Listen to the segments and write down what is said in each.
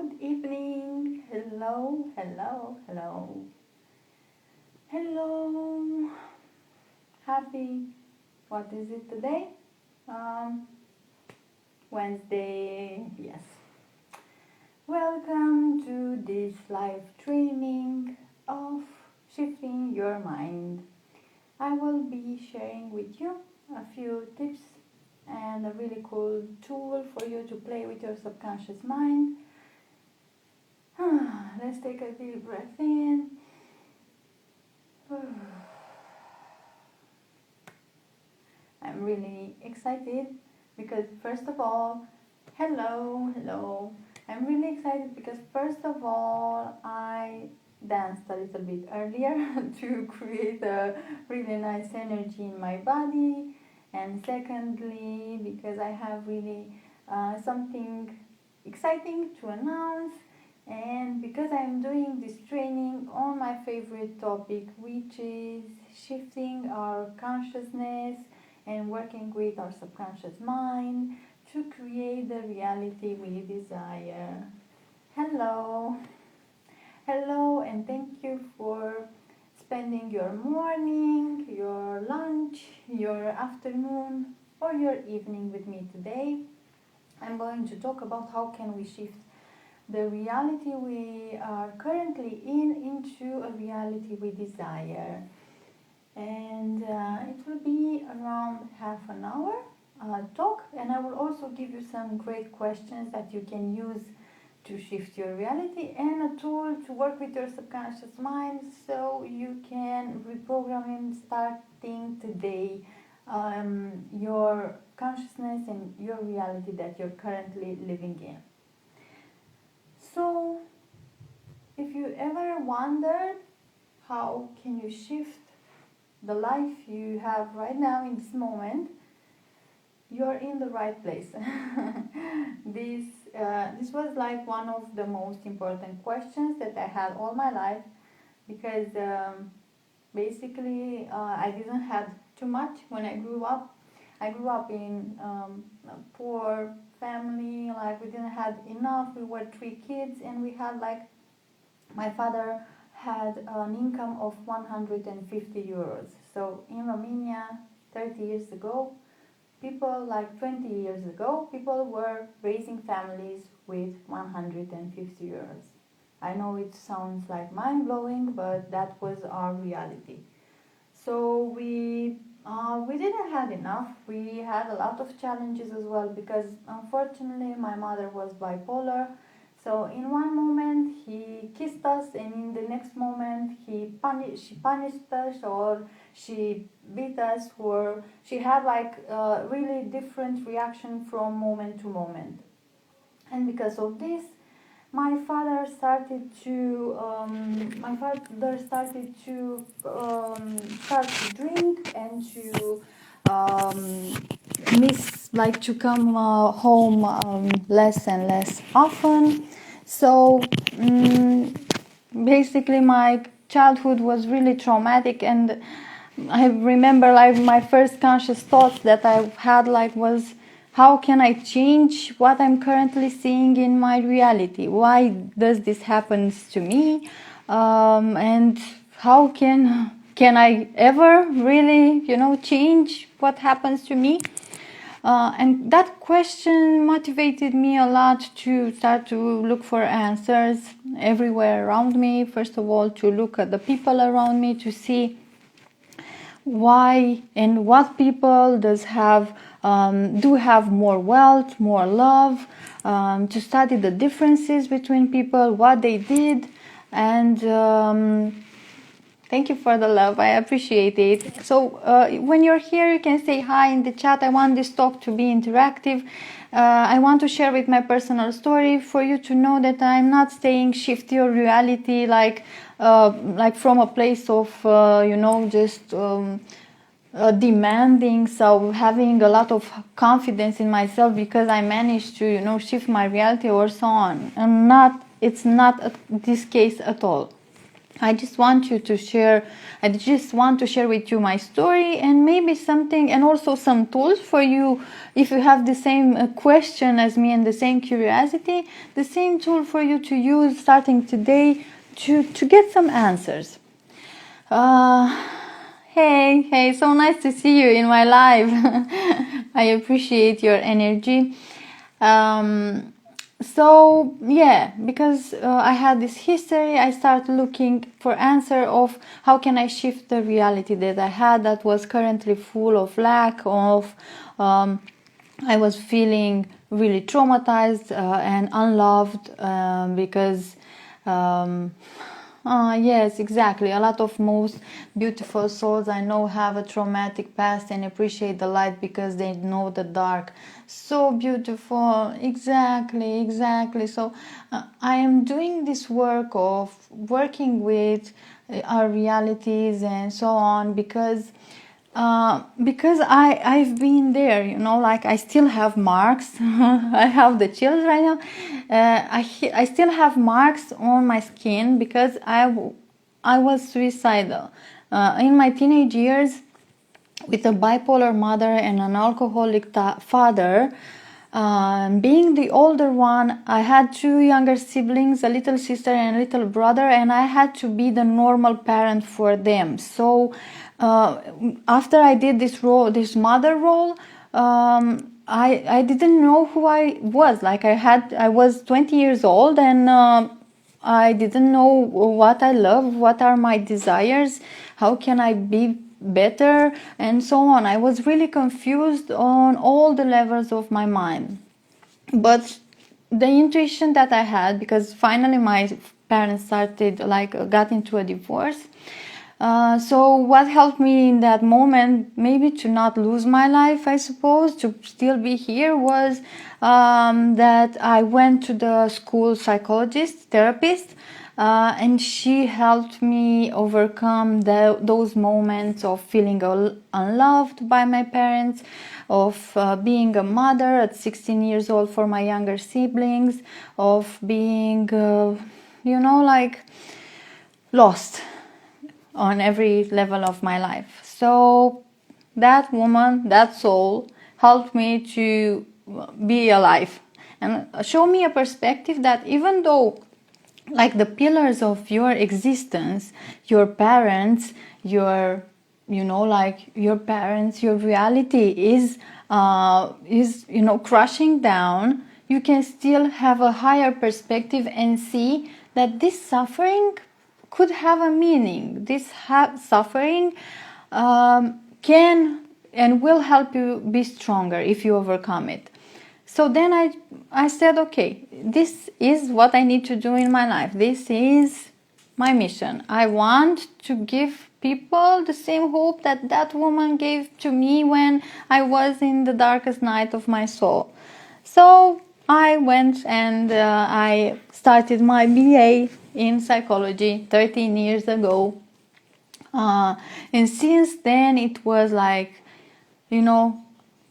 Good evening. Hello, hello, hello. Hello. Happy, what is it today? Wednesday, yes. Welcome to this live training of shifting your mind. I will be sharing with you a few tips and a really cool tool for you to play with your subconscious mind. Let's take a deep breath in. I'm really excited because first of all, hello. I'm really excited because first of all, I danced a little bit earlier to create a really nice energy in my body. And secondly, because I have really something exciting to announce. And because I'm doing this training on my favorite topic, which is shifting our consciousness and working with our subconscious mind to create the reality we desire. Hello, and thank you for spending your morning, your lunch, your afternoon, or your evening with me today. I'm going to talk about how can we shift the reality we are currently in into a reality we desire. And it will be around half an hour talk, and I will also give you some great questions that you can use to shift your reality and a tool to work with your subconscious mind so you can reprogram him starting today your consciousness and your reality that you're currently living in. So, if you ever wondered how can you shift the life you have right now in this moment, you're in the right place. This was like one of the most important questions that I had all my life because basically I didn't have too much when I grew up. I grew up in a poor family, like we didn't have enough. We were 3 kids and we had like, my father had an income of 150 euros. So in Romania, 30 years ago, people like 20 years ago, people were raising families with 150 euros. I know it sounds like mind-blowing, but that was our reality. So we didn't have enough. We had a lot of challenges as well because unfortunately my mother was bipolar. So in one moment he kissed us, and in the next moment she punished us, or she beat us, or she had like a really different reaction from moment to moment. And because of this, my father started to start to drink and to to come home less and less often. So basically my childhood was really traumatic, and I remember like my first conscious thoughts that I had was, how can I change what I'm currently seeing in my reality? Why does this happen to me? And how can I ever really, change what happens to me? And that question motivated me a lot to start to look for answers everywhere around me. First of all, to look at the people around me to see why and what people do have more wealth, more love, to study the differences between people, what they did, and thank you for the love. I appreciate it. So when you're here, you can say hi in the chat. I want this talk to be interactive. I want to share with my personal story for you to know that I'm not saying shift your reality like from a place of just demanding. So having a lot of confidence in myself because I managed to shift my reality or so on. And it's not this case at all. I just want to share with you my story, and maybe something, and also some tools for you if you have the same question as me and the same curiosity, the same tool for you to use starting today to get some answers. Hey, so nice to see you in my live. I appreciate your energy. So yeah, because I had this history, I started looking for answer of how can I shift the reality that I had that was currently full of lack of. I was feeling really traumatized and unloved because. Yes, exactly. A lot of most beautiful souls I know have a traumatic past and appreciate the light because they know the dark. So beautiful. Exactly. So I am doing this work of working with our realities and so on because I've been there, like I still have marks. I have the chills right now. I still have marks on my skin because I was suicidal in my teenage years with a bipolar mother and an alcoholic father. Being the older one, I had two younger siblings, a little sister and a little brother, and I had to be the normal parent for them. So after I did this this mother role, I didn't know who I was. Like I was 20 years old, and I didn't know what I love, what are my desires, how can I be better, and so on. I was really confused on all the levels of my mind. But the intuition that I had, because finally my parents got into a divorce. So what helped me in that moment, maybe to not lose my life, I suppose, to still be here, was that I went to the school therapist, and she helped me overcome those moments of feeling unloved by my parents, of being a mother at 16 years old for my younger siblings, of being, lost on every level of my life. So that woman, that soul, helped me to be alive and show me a perspective that even though, like, the pillars of your existence, your parents, your reality is crushing down, you can still have a higher perspective and see that this suffering could have a meaning. This suffering can and will help you be stronger if you overcome it. So then I said, okay, this is what I need to do in my life. This is my mission. I want to give people the same hope that that woman gave to me when I was in the darkest night of my soul. So I went and I started my BA in psychology 13 years ago. And since then it was like,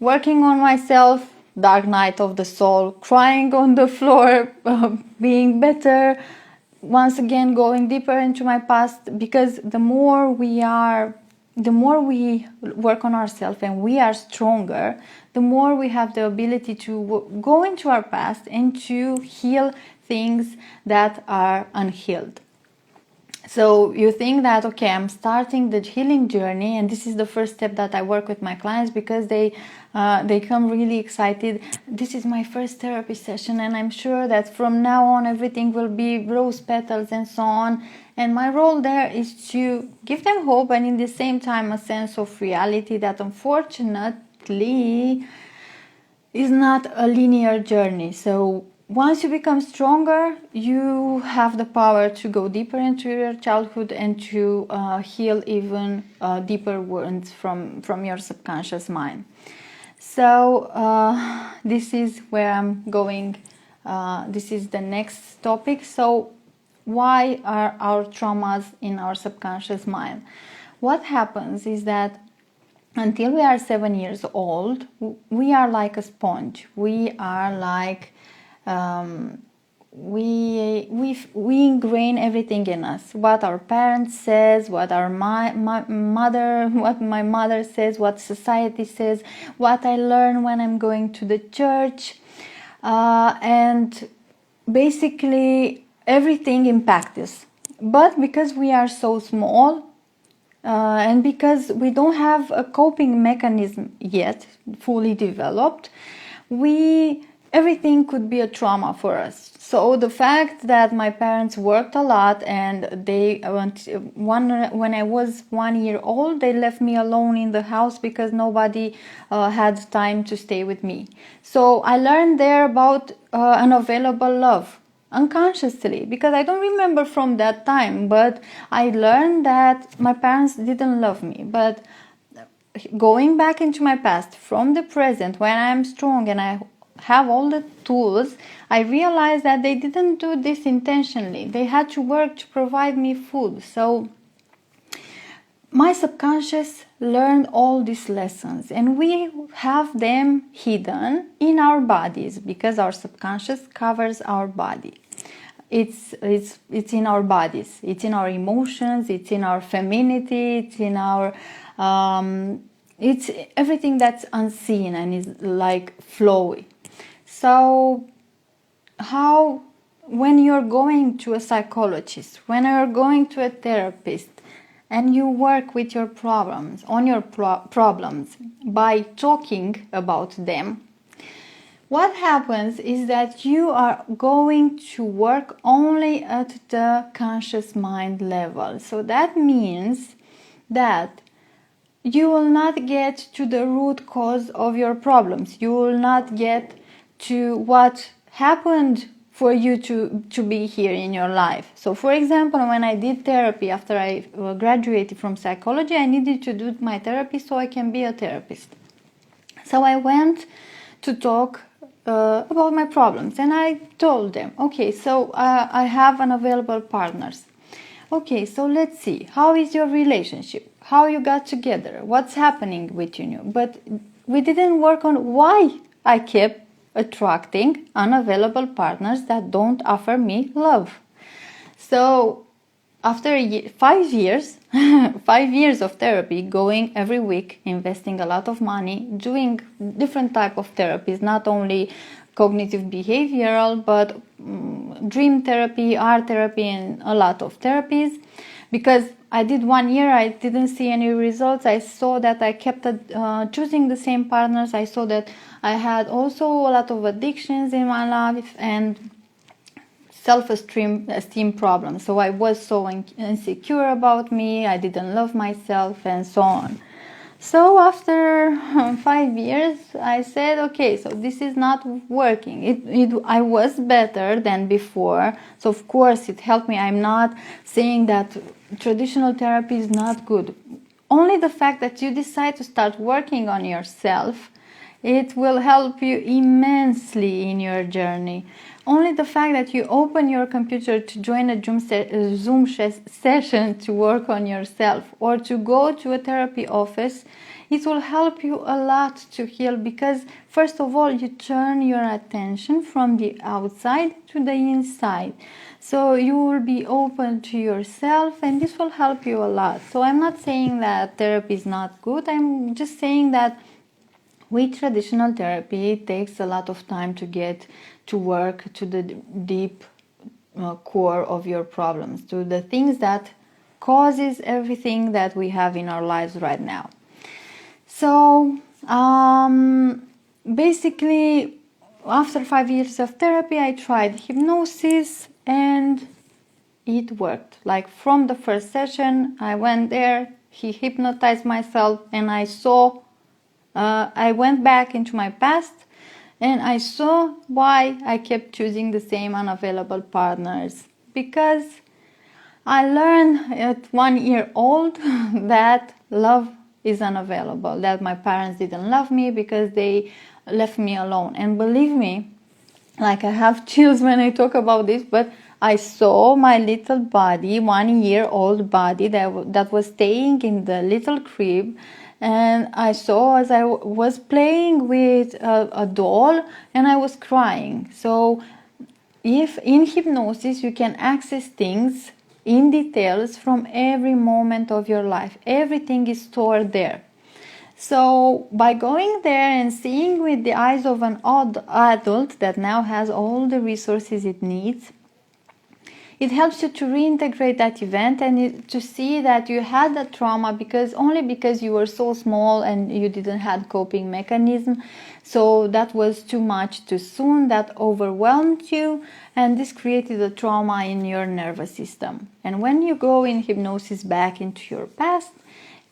working on myself, dark night of the soul, crying on the floor, being better, once again going deeper into my past, because the more we work on ourselves and we are stronger, the more we have the ability to go into our past and to heal things that are unhealed. So you think that, okay, I'm starting the healing journey, and this is the first step that I work with my clients, because they come really excited. This is my first therapy session, and I'm sure that from now on everything will be rose petals and so on. And my role there is to give them hope, and in the same time a sense of reality that unfortunately is not a linear journey. So once you become stronger, you have the power to go deeper into your childhood and to heal even deeper wounds from your subconscious mind. So this is where I'm going. This is the next topic. So why are our traumas in our subconscious mind? What happens is that until we are 7 years old, we are like a sponge. We are like we ingrain ingrain everything in us. What our parents says, what my mother says, what society says, what I learn when I'm going to the church, and basically everything impacts us. But because we are so small, and because we don't have a coping mechanism yet fully developed, everything could be a trauma for us. So the fact that my parents worked a lot, and when I was 1 year old, they left me alone in the house because nobody had time to stay with me. So I learned there about unavailable love, unconsciously, because I don't remember from that time, but I learned that my parents didn't love me. But going back into my past from the present, when I'm strong and I have all the tools, I realized that they didn't do this intentionally. They had to work to provide me food. So my subconscious learned all these lessons, and we have them hidden in our bodies because our subconscious covers our body. It's in our bodies, it's in our emotions, it's in our femininity, it's in our it's everything that's unseen and is like flowy. So when you're going to a psychologist, when you're going to a therapist, and you work with your problems, problems by talking about them, what happens is that you are going to work only at the conscious mind level. So that means that you will not get to the root cause of your problems. You will not get to what happened for you to be here in your life. So for example, when I did therapy after I graduated from psychology, I needed to do my therapy so I can be a therapist. So I went to talk about my problems, and I told them, okay, so I have unavailable partners. Okay, so let's see, how is your relationship? How you got together? What's happening with you? But we didn't work on why I kept attracting unavailable partners that don't offer me love. So after 5 years, 5 years of therapy, going every week, investing a lot of money, doing different type of therapies, not only cognitive behavioral, but dream therapy, art therapy, and a lot of therapies. Because I did 1 year, I didn't see any results. I saw that I kept choosing the same partners. I saw that I had also a lot of addictions in my life and self-esteem problems. So I was so insecure about me, I didn't love myself, and so on. So after 5 years, I said, okay, so this is not working. I was better than before. So of course it helped me. I'm not saying that traditional therapy is not good. Only the fact that you decide to start working on yourself, it will help you immensely in your journey. Only the fact that you open your computer to join a Zoom session to work on yourself, or to go to a therapy office, it will help you a lot to heal, because first of all, you turn your attention from the outside to the inside. So you will be open to yourself, and this will help you a lot. So I'm not saying that therapy is not good. I'm just saying that with traditional therapy, it takes a lot of time to get to work to the deep core of your problems, to the things that causes everything that we have in our lives right now. So basically, after 5 years of therapy, I tried hypnosis, and it worked. Like from the first session, I went there, he hypnotized myself, and I went back into my past, and I saw why I kept choosing the same unavailable partners. Because I learned at 1 year old that love is unavailable, that my parents didn't love me because they left me alone. And believe me, like I have chills when I talk about this, but I saw my little body, 1 year old body that was staying in the little crib. And I saw as I was playing with a doll, and I was crying. So if in hypnosis you can access things in details from every moment of your life, everything is stored there. So by going there and seeing with the eyes of an adult that now has all the resources it needs, it helps you to reintegrate that event and to see that you had that trauma because you were so small and you didn't have coping mechanism. So that was too much too soon, that overwhelmed you, and this created a trauma in your nervous system. And when you go in hypnosis back into your past,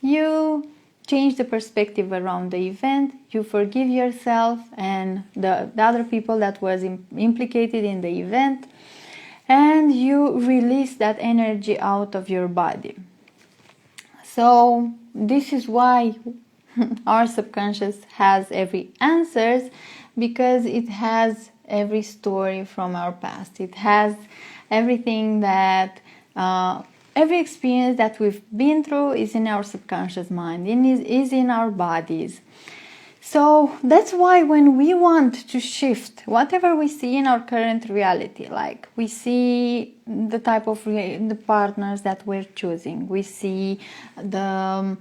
you change the perspective around the event, you forgive yourself and the other people that was implicated in the event, and you release that energy out of your body. So this is why our subconscious has every answers, because it has every story from our past. It has everything that every experience that we've been through is in our subconscious mind, is in our bodies. So that's why when we want to shift whatever we see in our current reality, like we see the type of the partners that we're choosing, we see the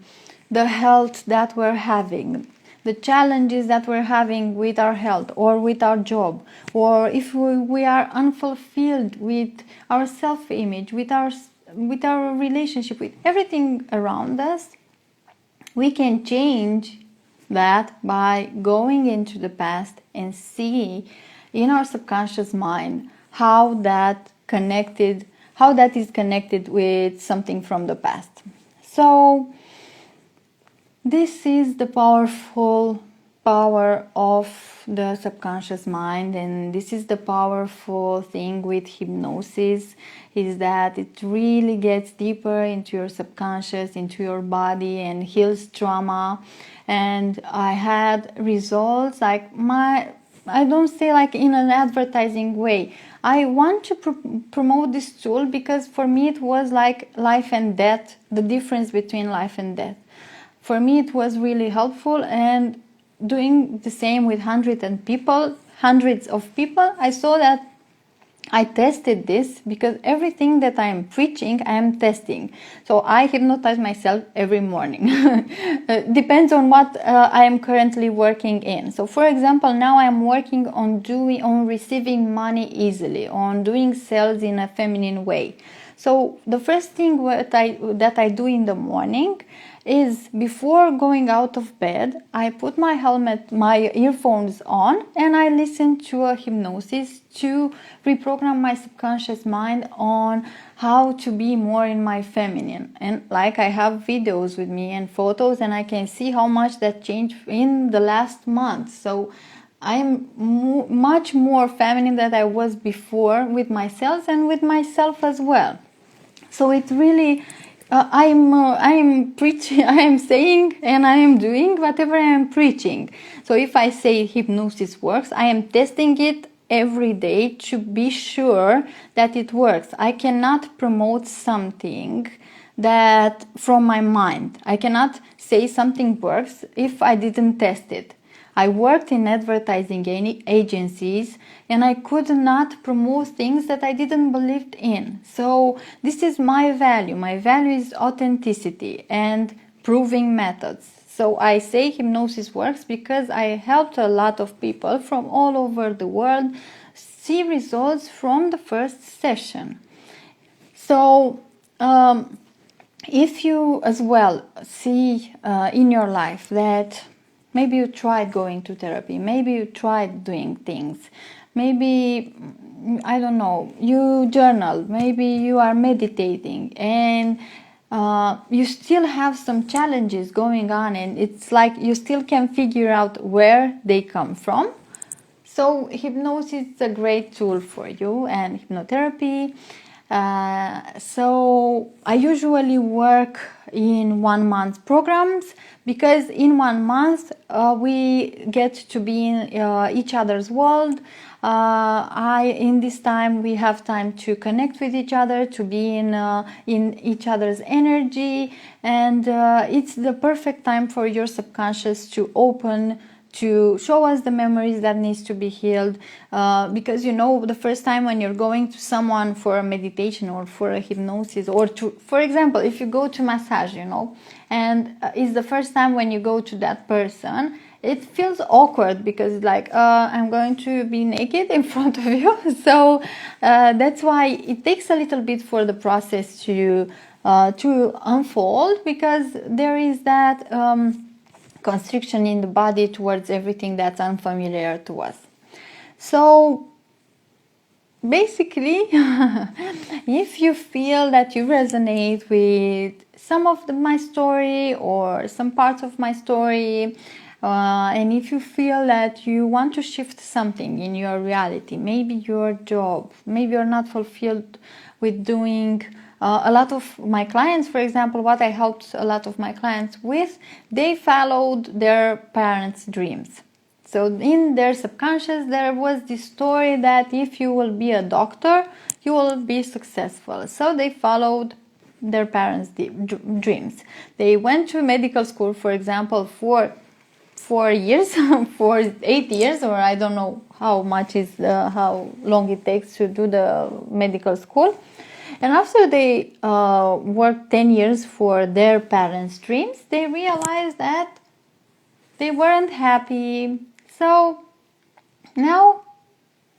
health that we're having, the challenges that we're having with our health or with our job, or if we are unfulfilled with our self-image, with our relationship, with everything around us, we can change that by going into the past and see in our subconscious mind how that is connected with something from the past. So this is the powerful power of the subconscious mind, and this is the powerful thing with hypnosis, is that it really gets deeper into your subconscious, into your body, and heals trauma. And I had results like I don't say like in an advertising way. I want to promote this tool because for me it was like life and death, the difference between life and death. For me it was really helpful, and doing the same with hundreds of people, I saw that I tested this because everything that I am preaching, I am testing. So I hypnotize myself every morning. Depends on what I am currently working in. So for example, now I am working on receiving money easily, on doing sales in a feminine way. So the first thing that I do in the morning is, before going out of bed, I put my earphones on, and I listen to a hypnosis to reprogram my subconscious mind on how to be more in my feminine. And like I have videos with me and photos, and I can see how much that changed in the last month. So I'm much more feminine than I was before with myself and with myself as well. So it really I am preaching, I am saying, and I am doing whatever I am preaching. So if I say hypnosis works, I am testing it every day to be sure that it works. I cannot promote something that from my mind. I cannot say something works if I didn't test it. I worked in advertising agencies, and I could not promote things that I didn't believe in. So this is my value. My value is authenticity and proving methods. So I say hypnosis works because I helped a lot of people from all over the world see results from the first session. So if you as well see in your life that maybe you tried going to therapy, maybe you tried doing things, maybe, I don't know, you journal, maybe you are meditating, and you still have some challenges going on, and it's like you still can figure out where they come from. So hypnosis is a great tool for you, and hypnotherapy. So I usually work in 1 month programs, because in 1 month we get to be in each other's world. In this time we have time to connect with each other, to be in each other's energy, and it's the perfect time for your subconscious to open to show us the memories that needs to be healed, because the first time when you're going to someone for a meditation or for a hypnosis, or to, for example, if you go to massage, and it's the first time when you go to that person, it feels awkward because like I'm going to be naked in front of you. So that's why it takes a little bit for the process to unfold, because there is that constriction in the body towards everything that's unfamiliar to us. So basically, if you feel that you resonate with some of my story or some parts of my story, and if you feel that you want to shift something in your reality, maybe your job, maybe you're not fulfilled with doing a lot of my clients, for example, what I helped a lot of my clients with, they followed their parents' dreams. So in their subconscious, there was this story that if you will be a doctor, you will be successful. So they followed their parents' dreams. They went to medical school, for example, for 4 years, for 8 years, or I don't know how long it takes to do the medical school. And after they worked 10 years for their parents' dreams, they realized that they weren't happy. So now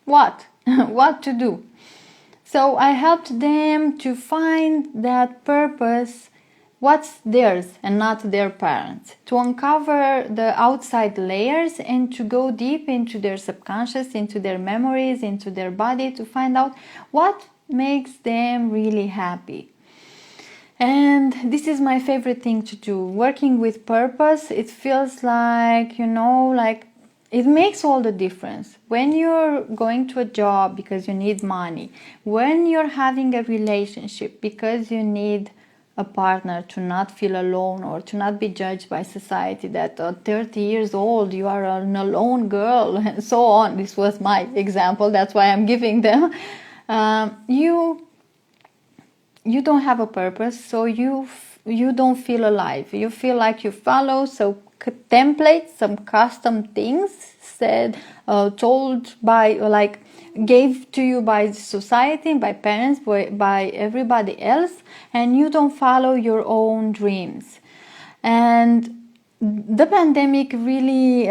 what? What to do? So I helped them to find that purpose, what's theirs and not their parents, to uncover the outside layers and to go deep into their subconscious, into their memories, into their body, to find out what makes them really happy. And this is my favorite thing to do, working with purpose. It feels like, like it makes all the difference. When you're going to a job because you need money, when you're having a relationship because you need a partner to not feel alone or to not be judged by society that at 30 years old you are an alone girl and so on. This was my example, that's why I'm giving them. You don't have a purpose, so you don't feel alive. You feel like you follow some templates, some custom things said, told by, like, gave to you by society, by parents, by everybody else, and you don't follow your own dreams. And the pandemic really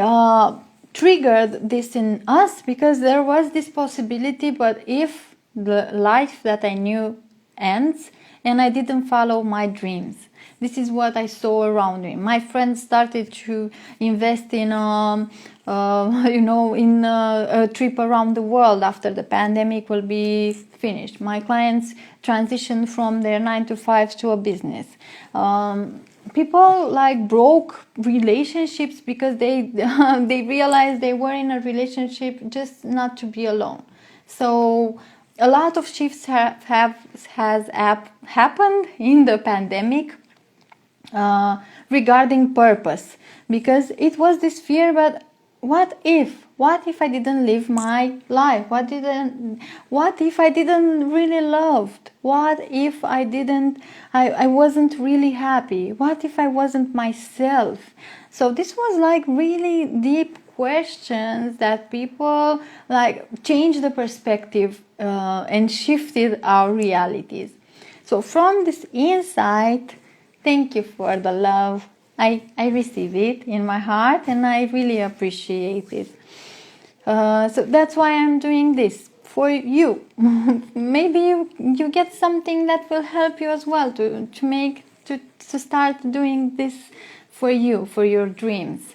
triggered this in us, because there was this possibility, but if the life that I knew ends and I didn't follow my dreams. This is what I saw around me. My friends started to invest in a trip around the world after the pandemic will be finished. My clients transitioned from their 9-to-5 to a business. People like broke relationships because they they realized they were in a relationship just not to be alone. So a lot of shifts has happened in the pandemic regarding purpose, because it was this fear, but what if I didn't live my life? What if I didn't really loved? What if I wasn't really happy? What if I wasn't myself? So this was like really deep questions that people like changed the perspective and shifted our realities. So from this insight, thank you for the love. I receive it in my heart and I really appreciate it. So that's why I'm doing this for you. Maybe you get something that will help you as well to start doing this for you, for your dreams,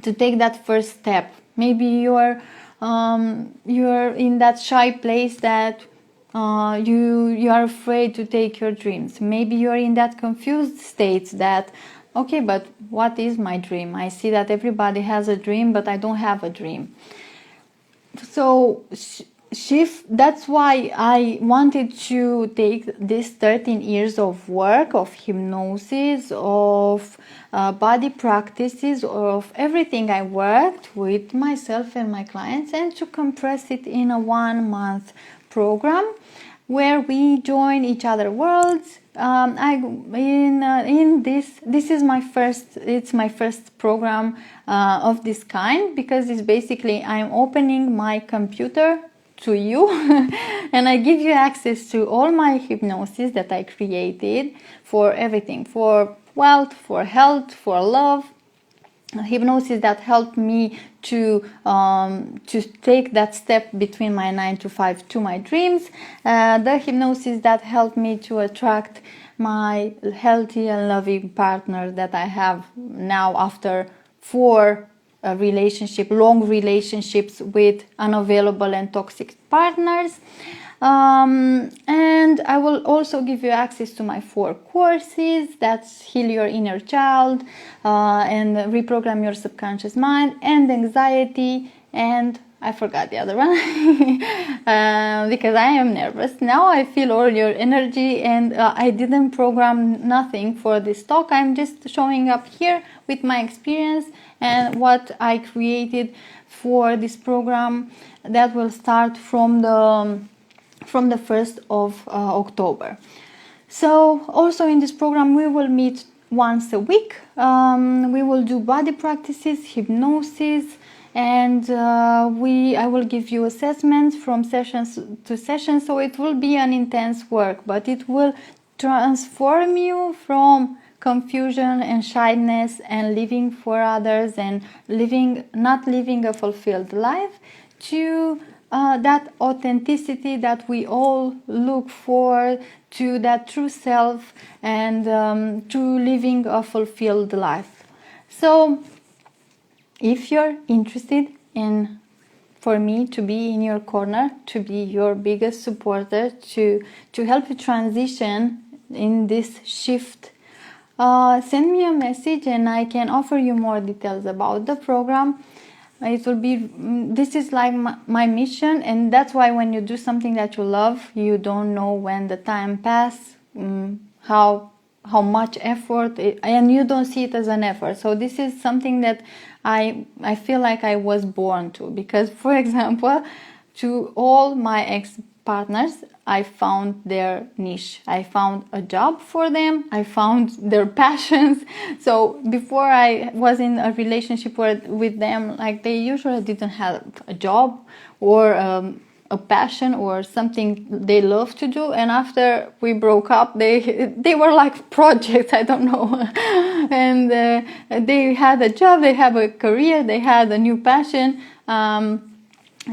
to take that first step. Maybe you're in that shy place that you are afraid to take your dreams. Maybe you're in that confused state that, okay, but what is my dream? I see that everybody has a dream, but I don't have a dream. So shift. That's why I wanted to take this 13 years of work, of hypnosis, of body practices, of everything I worked with myself and my clients, and to compress it in a 1-month program where we join each other worlds. This is my first program of this kind, because it's basically I'm opening my computer to you and I give you access to all my hypnosis that I created for everything, for wealth, for health, for love. Hypnosis that helped me to take that step between my 9 to 5 to my dreams. The hypnosis that helped me to attract my healthy and loving partner that I have now after 4 long relationships with unavailable and toxic partners. And I will also give you access to my 4 courses, that's Heal Your Inner Child, and Reprogram Your Subconscious Mind, and Anxiety, and I forgot the other one because I am nervous. Now I feel all your energy, and I didn't program nothing for this talk. I'm just showing up here with my experience and what I created for this program that will start from the 1st of October. So also in this program we will meet once a week. We will do body practices, hypnosis, and I will give you assessments from sessions to sessions. So it will be an intense work, but it will transform you from confusion and shyness and living for others and not living a fulfilled life to that authenticity that we all look for, to that true self, and to living a fulfilled life. So if you're interested in for me to be in your corner, to be your biggest supporter, to help you transition in this shift, send me a message and I can offer you more details about the program. It will be, this is like my mission, and that's why when you do something that you love, you don't know when the time passes, how much effort, and you don't see it as an effort. So this is something that I feel like I was born to, because, for example, to all my ex-partners, I found their niche. I found a job for them. I found their passions. So before I was in a relationship with them, like they usually didn't have a job or a passion or something they love to do. And after we broke up, they were like projects, I don't know. And they had a job, they have a career, they had a new passion.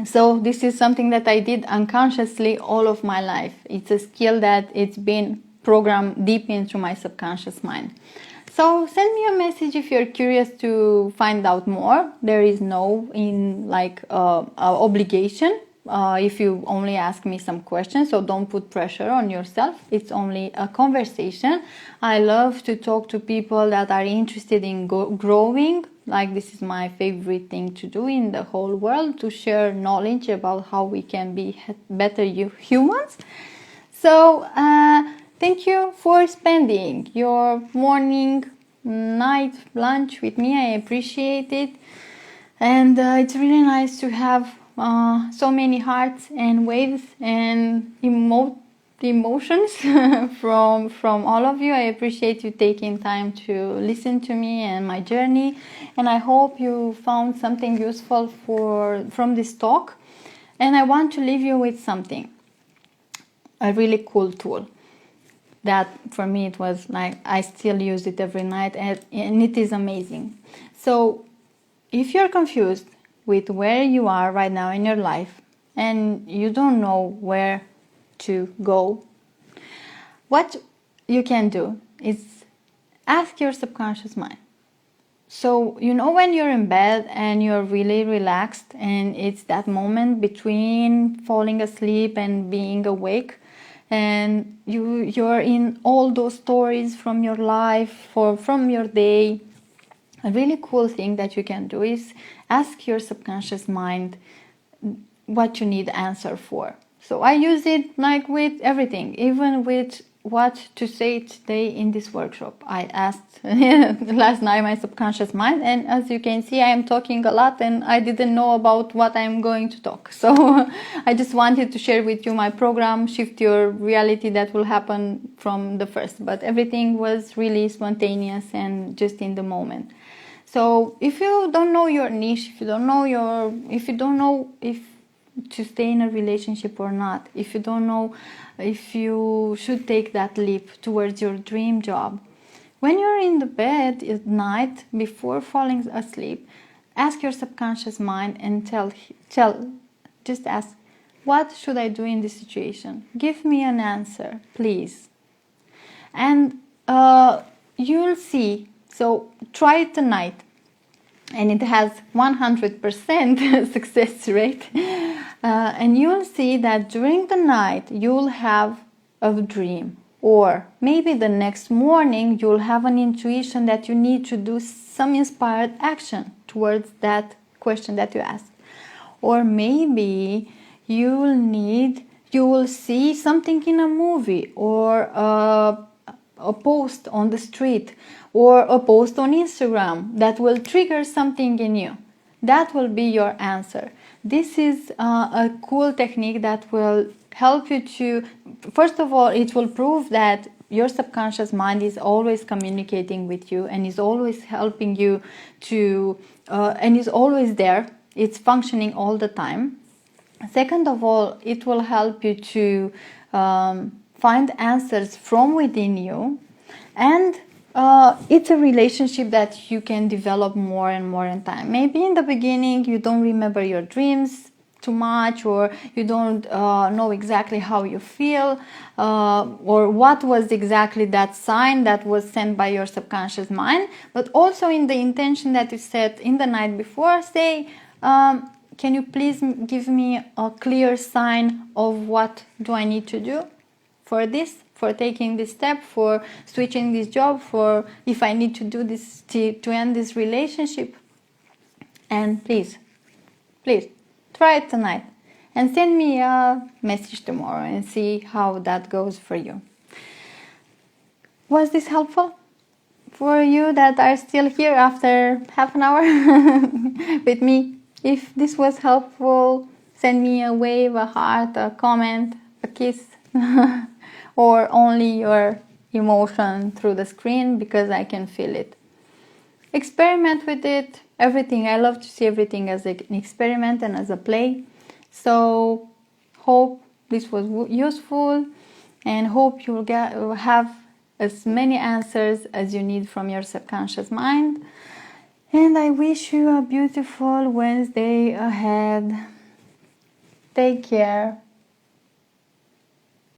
So this is something that I did unconsciously all of my life. It's a skill that it's been programmed deep into my subconscious mind. So send me a message if you're curious to find out more. There is no obligation if you only ask me some questions, so don't put pressure on yourself. It's only a conversation. I love to talk to people that are interested in growing. Like, this is my favorite thing to do in the whole world, to share knowledge about how we can be better humans. So thank you for spending your morning, night, lunch with me. I appreciate it. And it's really nice to have so many hearts and waves and emotions from all of you. I appreciate you taking time to listen to me and my journey, and I hope you found something useful from this talk. And I want to leave you with something, a really cool tool that for me it was like I still use it every night, and it is amazing. So if you're confused with where you are right now in your life and you don't know where to go, what you can do is ask your subconscious mind. So when you're in bed and you're really relaxed, and it's that moment between falling asleep and being awake, and you're in all those stories from your life or from your day, a really cool thing that you can do is ask your subconscious mind what you need answer for. So I use it like with everything, even with what to say today in this workshop. I asked last night my subconscious mind, and as you can see, I am talking a lot and I didn't know about what I'm going to talk. So I just wanted to share with you my program, Shift Your Reality, that will happen from the first. But everything was really spontaneous and just in the moment. So if you don't know your niche, if you don't know if to stay in a relationship or not, if you don't know if you should take that leap towards your dream job, when you're in the bed at night before falling asleep, ask your subconscious mind and just ask, what should I do in this situation? Give me an answer, please. And you'll see. So try it tonight, and it has 100% success rate. And you'll see that during the night you'll have a dream, or maybe the next morning you'll have an intuition that you need to do some inspired action towards that question that you asked. Or maybe you will see something in a movie, or a post on the street, or a post on Instagram that will trigger something in you. That will be your answer. This is a cool technique that will help you to, first of all, it will prove that your subconscious mind is always communicating with you and is always helping you to, and is always there. It's functioning all the time. Second of all, it will help you to find answers from within you, and it's a relationship that you can develop more and more in time. Maybe in the beginning you don't remember your dreams too much, or you don't know exactly how you feel, or what was exactly that sign that was sent by your subconscious mind. But also in the intention that you set in the night before, say, can you please give me a clear sign of what do I need to do for this, for taking this step, for switching this job, for if I need to do this to end this relationship. And please try it tonight and send me a message tomorrow and see how that goes for you. Was this helpful for you that are still here after half an hour with me? If this was helpful, send me a wave, a heart, a comment, a kiss, or only your emotion through the screen, because I can feel it. Experiment with it, everything. I love to see everything as an experiment and as a play. So hope this was useful, and hope you'll have as many answers as you need from your subconscious mind. And I wish you a beautiful Wednesday ahead. Take care.